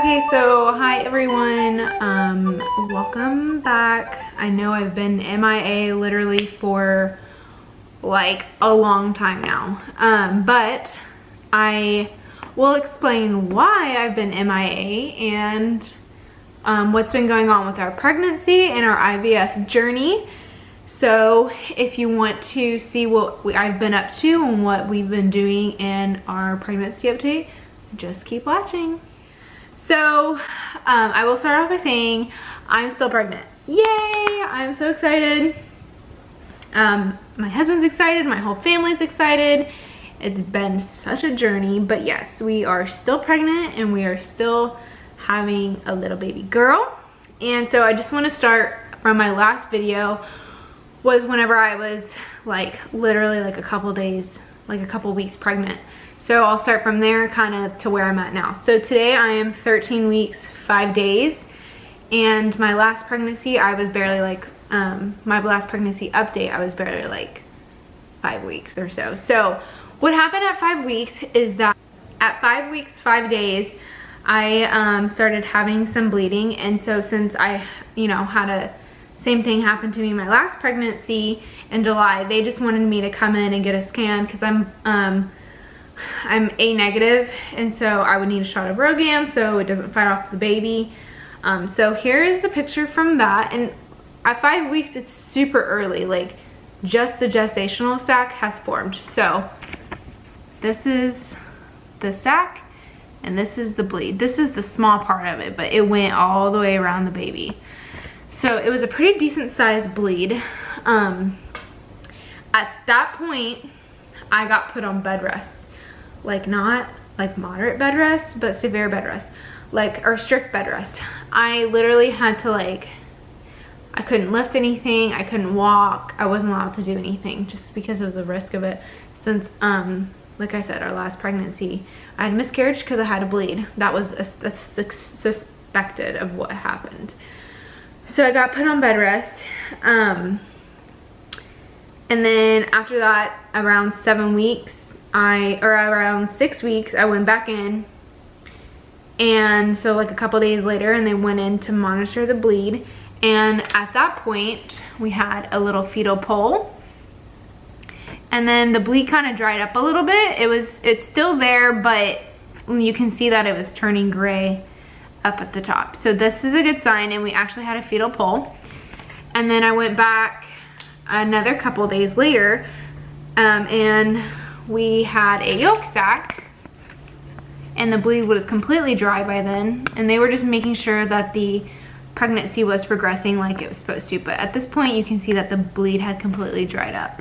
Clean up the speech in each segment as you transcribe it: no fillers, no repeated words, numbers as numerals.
Okay, so hi everyone, welcome back. I know I've been MIA literally for like a long time now, but I will explain why I've been MIA and what's been going on with our pregnancy and our IVF journey. So if you want to see what I've been up to and what we've been doing in our pregnancy update, just keep watching. So I will start off by saying I'm still pregnant. Yay! I'm so excited. My husband's excited, my whole family's excited. It's been such a journey, but yes, we are still pregnant and we are still having a little baby girl. And so I just want to start from my last video, was whenever I was like literally like a couple days, like a couple weeks pregnant. So I'll start from there kind of to where I'm at now. So today I am 13 weeks, 5 days. And my last pregnancy, I was barely like, my last pregnancy update, I was barely like 5 weeks or so. So what happened at 5 weeks is that at 5 weeks, 5 days, I started having some bleeding. And so since I, had a same thing happen to me my last pregnancy in July, they just wanted me to come in and get a scan because I'm A negative, and so I would need a shot of Rogam so it doesn't fight off the baby. So here's the picture from that, and at 5 weeks it's super early, like just the gestational sac has formed. So this is the sac and this is the bleed. This is the small part of it, but it went all the way around the baby. So it was a pretty decent sized bleed. At that point I got put on bed rest. Like not like moderate bed rest, but severe bed rest, or strict bed rest. I literally had to I couldn't lift anything, I couldn't walk, I wasn't allowed to do anything just because of the risk of it. Since like I said, our last pregnancy, I had miscarriage because I had a bleed. That was that's suspected of what happened. So I got put on bed rest, and then after that, around 7 weeks, around 6 weeks, I went back in, and so like a couple days later, and they went in to monitor the bleed, and at that point we had a little fetal pole, and then the bleed kind of dried up a little bit. It's still there, but you can see that it was turning gray up at the top. So this is a good sign, and we actually had a fetal pole. And then I went back another couple days later, and we had a yolk sac, and the bleed was completely dry by then, and they were just making sure that the pregnancy was progressing like it was supposed to. But at this point you can see that the bleed had completely dried up.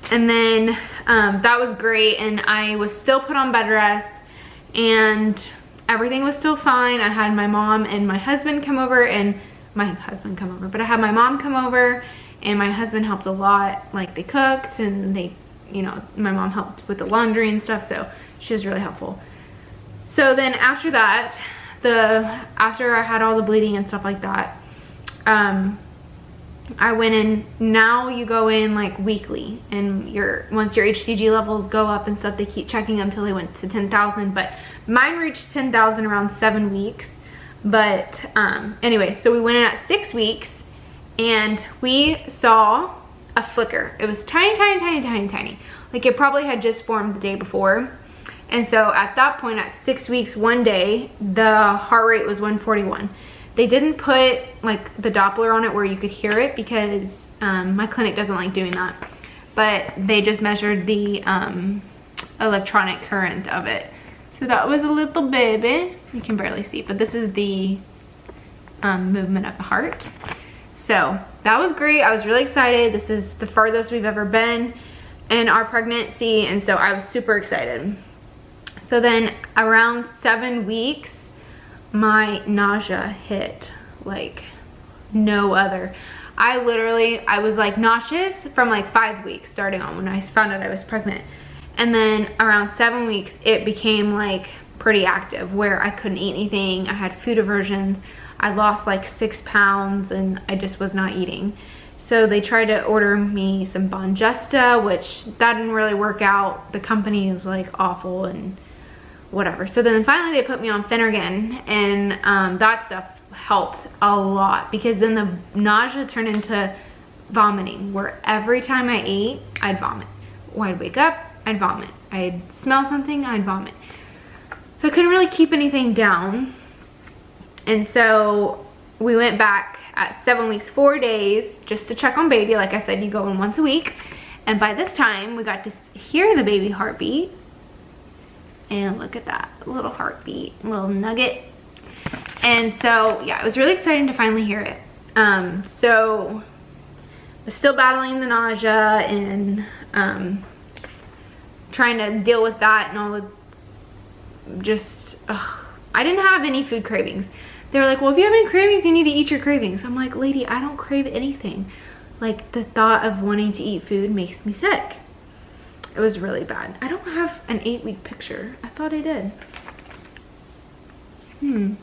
And then that was great, and I was still put on bed rest and everything was still fine. I had my mom and my husband come over, but I had my mom come over, and my husband helped a lot. Like, they cooked, and my mom helped with the laundry and stuff, so she was really helpful. So then after that, after I had all the bleeding and stuff like that, I went in. Now you go in like weekly, and once your HCG levels go up and stuff, they keep checking until they went to 10,000, but mine reached 10,000 around 7 weeks. But anyway, so we went in at 6 weeks, and we saw a flicker. It was tiny, tiny, tiny, tiny, tiny. Like, it probably had just formed the day before. And so at that point, at 6 weeks, one day, the heart rate was 141. They didn't put like the Doppler on it where you could hear it, because my clinic doesn't like doing that. But they just measured the electronic current of it. So that was a little baby. You can barely see, but this is the movement of the heart. So that was great. I was really excited. This is the farthest we've ever been in our pregnancy, and so I was super excited. So then around 7 weeks, my nausea hit like no other. I was like nauseous from like 5 weeks starting on when I found out I was pregnant. And then around 7 weeks, it became like pretty active where I couldn't eat anything. I had food aversions. I lost like 6 pounds, and I just was not eating. So they tried to order me some Bonjesta, which that didn't really work out. The company is like awful, and whatever. So then finally they put me on Phenergan, and that stuff helped a lot, because then the nausea turned into vomiting, where every time I ate, I'd vomit. When I'd wake up, I'd vomit. I'd smell something, I'd vomit. So I couldn't really keep anything down. And so we went back at 7 weeks, 4 days, just to check on baby. Like I said, you go in once a week. And by this time, we got to hear the baby heartbeat. And look at that little heartbeat, little nugget. And so, yeah, it was really exciting to finally hear it. So I was still battling the nausea and trying to deal with that and all the I didn't have any food cravings. They were like, well, if you have any cravings, you need to eat your cravings. I'm like, lady, I don't crave anything. Like, the thought of wanting to eat food makes me sick. It was really bad. I don't have an 8-week picture. I thought I did. And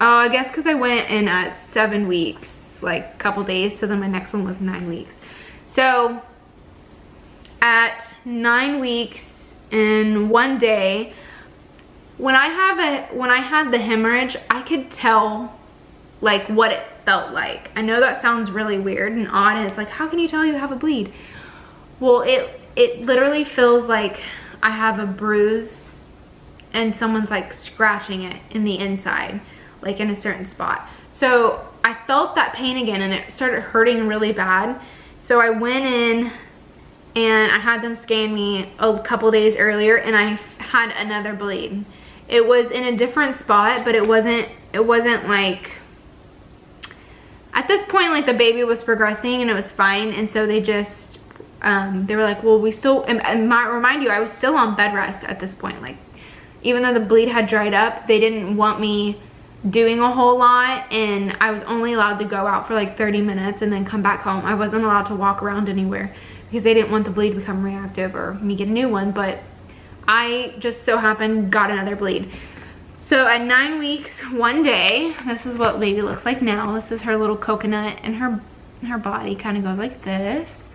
I guess because I went in at 7 weeks, like a couple days, so then my next one was 9 weeks. So at 9 weeks and 1 day, when I had the hemorrhage, I could tell like what it felt like. I know that sounds really weird and odd, and it's like, how can you tell you have a bleed? Well, it literally feels like I have a bruise and someone's like scratching it in the inside, like in a certain spot. So I felt that pain again, and it started hurting really bad. So I went in and I had them scan me a couple days earlier, and I had another bleed. It was in a different spot, but it wasn't like, at this point, like the baby was progressing and it was fine. And so they just, they were like, well, we still, and remind you, I was still on bed rest at this point. Like, even though the bleed had dried up, they didn't want me doing a whole lot, and I was only allowed to go out for like 30 minutes and then come back home. I wasn't allowed to walk around anywhere because they didn't want the bleed to become reactive or me get a new one, but I just so happened got another bleed. So at 9 weeks, 1 day, this is what baby looks like now. This is her little coconut, and her body kind of goes like this.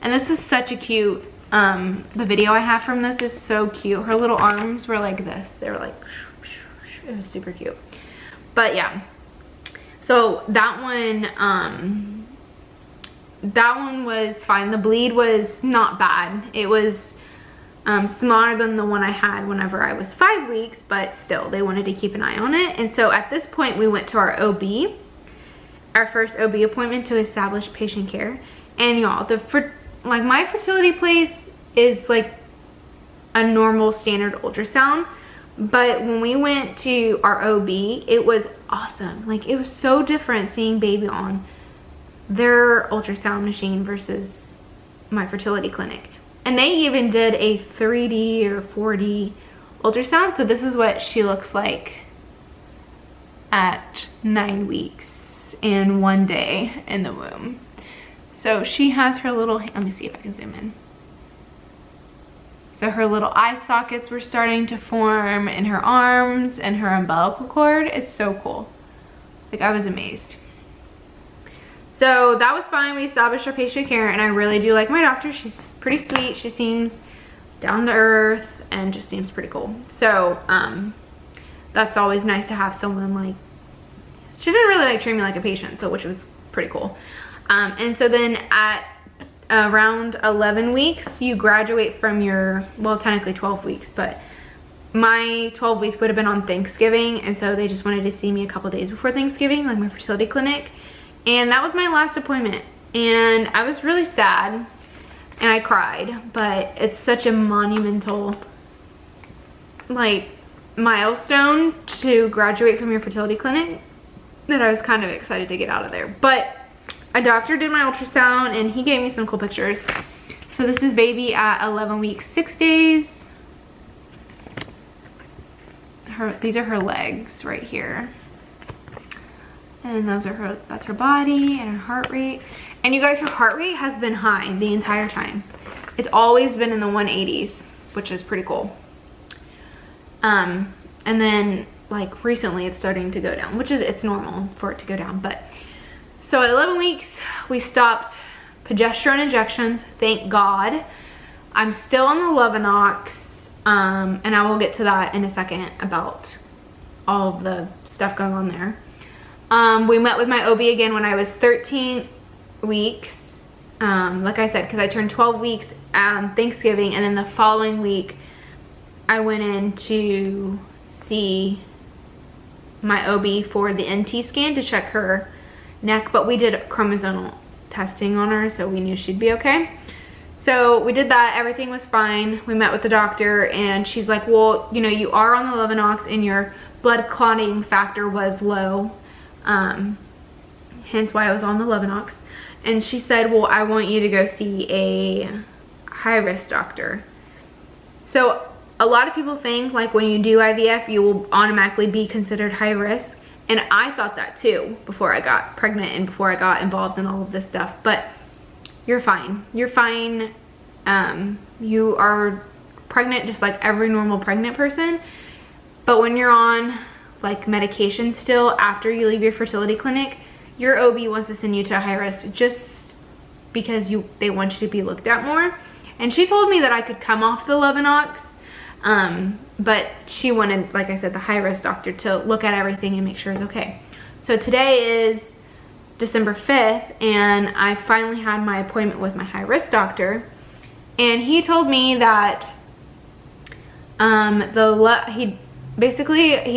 And this is such a cute, the video I have from this is so cute. Her little arms were like this. They were like, it was super cute. But yeah, so that one was fine. The bleed was not bad. It was smaller than the one I had whenever I was 5 weeks, but still, they wanted to keep an eye on it. And so at this point, we went to our OB, our first OB appointment to establish patient care. And y'all, like my fertility place is like a normal standard ultrasound, but when we went to our OB, it was awesome. Like, it was so different seeing baby on their ultrasound machine versus my fertility clinic. And they even did a 3D or 4D ultrasound. So this is what she looks like at 9 weeks and 1 day in the womb. So she has her little, let me see if I can zoom in. So her little eye sockets were starting to form in her arms, and her umbilical cord is so cool. Like, I was amazed. So that was fine. We established our patient care, and I really do like my doctor. She's pretty sweet. She seems down to earth and just seems pretty cool. So that's always nice to have someone like, she didn't really like treat me like a patient, so which was pretty cool. And so then at around 11 weeks, you graduate from your, well, technically 12 weeks, but my 12 weeks would have been on Thanksgiving, and so they just wanted to see me a couple days before Thanksgiving, like my fertility clinic. And that was my last appointment, and I was really sad and I cried, but it's such a monumental like milestone to graduate from your fertility clinic that I was kind of excited to get out of there. But a doctor did my ultrasound and he gave me some cool pictures. So this is baby at 11 weeks, 6 days. These are her legs right here. And those are that's her body and her heart rate. And you guys, her heart rate has been high the entire time. It's always been in the 180s, which is pretty cool. And then like recently it's starting to go down, which is, it's normal for it to go down. But so at 11 weeks, we stopped progesterone injections, thank God. I'm still on the Lovenox. And I will get to that in a second about all of the stuff going on there. We met with my OB again when I was 13 weeks. Like I said, because I turned 12 weeks on Thanksgiving, and then the following week I went in to see my OB for the NT scan to check her neck, but we did chromosomal testing on her, so we knew she'd be okay. So we did that, everything was fine. We met with the doctor, and she's like, well, you know, you are on the Levinox and your blood clotting factor was low, hence why I was on the Levinox. And she said, well, I want you to go see a high-risk doctor. So a lot of people think like when you do IVF, you will automatically be considered high risk. And I thought that too before I got pregnant and before I got involved in all of this stuff. But you're fine. You're fine. You are pregnant just like every normal pregnant person. But when you're on like medication still after you leave your fertility clinic, your OB wants to send you to a high risk just because they want you to be looked at more. And she told me that I could come off the Levinox, but she wanted, like I said, the high risk doctor to look at everything and make sure it's okay. So today is December 5th, and I finally had my appointment with my high risk doctor, and he told me that he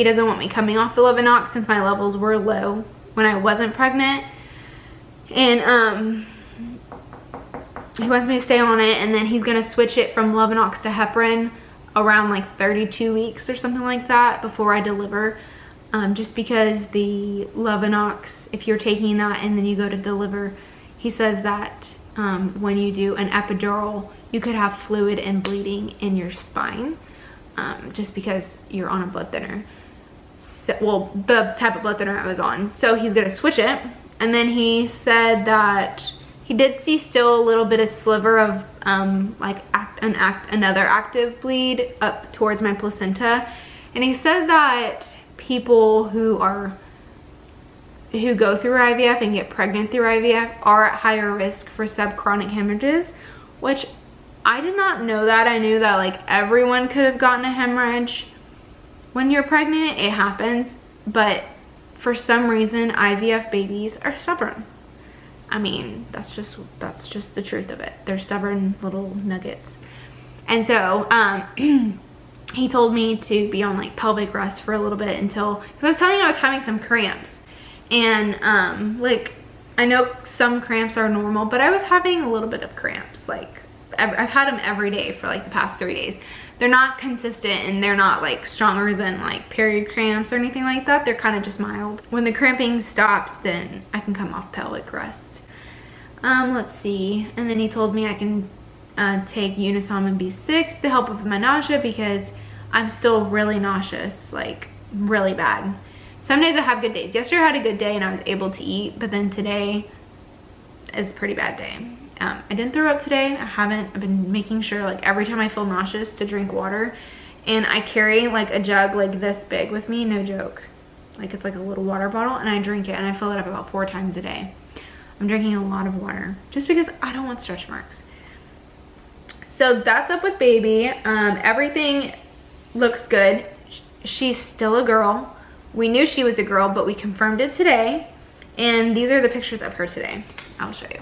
doesn't want me coming off the Levinox since my levels were low when I wasn't pregnant, and he wants me to stay on it, and then he's gonna switch it from Levinox to heparin around like 32 weeks or something like that before I deliver, just because the Levinox, if you're taking that and then you go to deliver, he says that when you do an epidural, you could have fluid and bleeding in your spine, just because you're on a blood thinner. So, well, the type of blood thinner I was on. So he's gonna switch it, and then he said that he did see still a little bit of sliver of another active bleed up towards my placenta, and he said that people who go through IVF and get pregnant through IVF are at higher risk for subchronic hemorrhages, which I did not know that. I knew that like everyone could have gotten a hemorrhage when you're pregnant. It happens, but for some reason IVF babies are stubborn. I mean, that's just the truth of it. They're stubborn little nuggets. And so he told me to be on like pelvic rest for a little bit until, because I was telling you I was having some cramps, and like I know some cramps are normal, but I was having a little bit of cramps. Like I've had them every day for like the past 3 days. They're not consistent, and they're not like stronger than like period cramps or anything like that. They're kind of just mild. When the cramping stops, then I can come off pelvic rest. Let's see. And then he told me I can take Unisom and B6 to help with my nausea, because I'm still really nauseous, like really bad. Some days I have good days. Yesterday I had a good day and I was able to eat, but then today is a pretty bad day. I didn't throw up today. I've been making sure like every time I feel nauseous to drink water, and I carry like a jug like this big with me, no joke. Like it's like a little water bottle, and I drink it, and I fill it up about 4 times a day. I'm drinking a lot of water just because I don't want stretch marks. So that's up with baby. Everything looks good. She's still a girl. We knew she was a girl, but we confirmed it today. And these are the pictures of her today. I'll show you.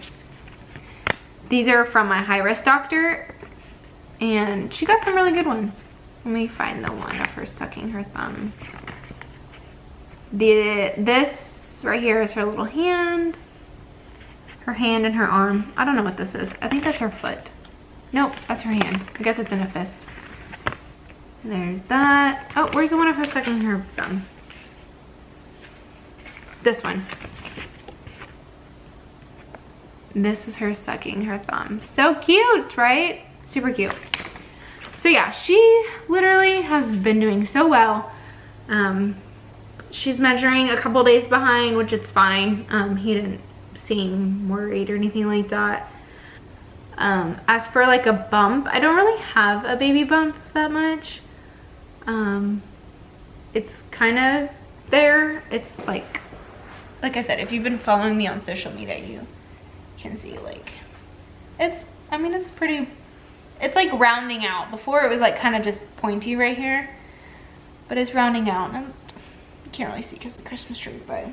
These are from my high-risk doctor, and she got some really good ones. Let me find the one of her sucking her thumb. This right here is her little hand. Her hand and her arm. I don't know what this is. I think that's her foot. Nope, that's her hand. I guess it's in a fist. There's that. Oh, where's the one of her sucking her thumb? This one. This is her sucking her thumb. So cute, right? Super cute. So yeah, she literally has been doing so well. She's measuring a couple days behind, which it's fine. He didn't seem worried or anything like that. As for like a bump, I don't really have a baby bump that much. It's kind of there. It's like I said, if you've been following me on social media, you can see like it's It's like rounding out. Before it was like kind of just pointy right here, but it's rounding out. And you can't really see because of the Christmas tree, but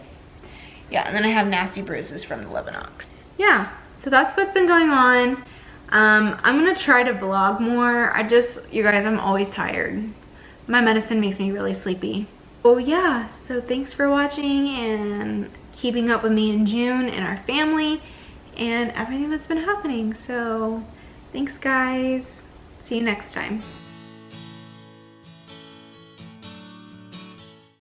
yeah. And then I have nasty bruises from the Levinox. Yeah, so that's what's been going on. I'm gonna try to vlog more. You guys, I'm always tired. My medicine makes me really sleepy. Oh yeah, so thanks for watching and keeping up with me in June and our family and everything that's been happening. So thanks guys. See you next time.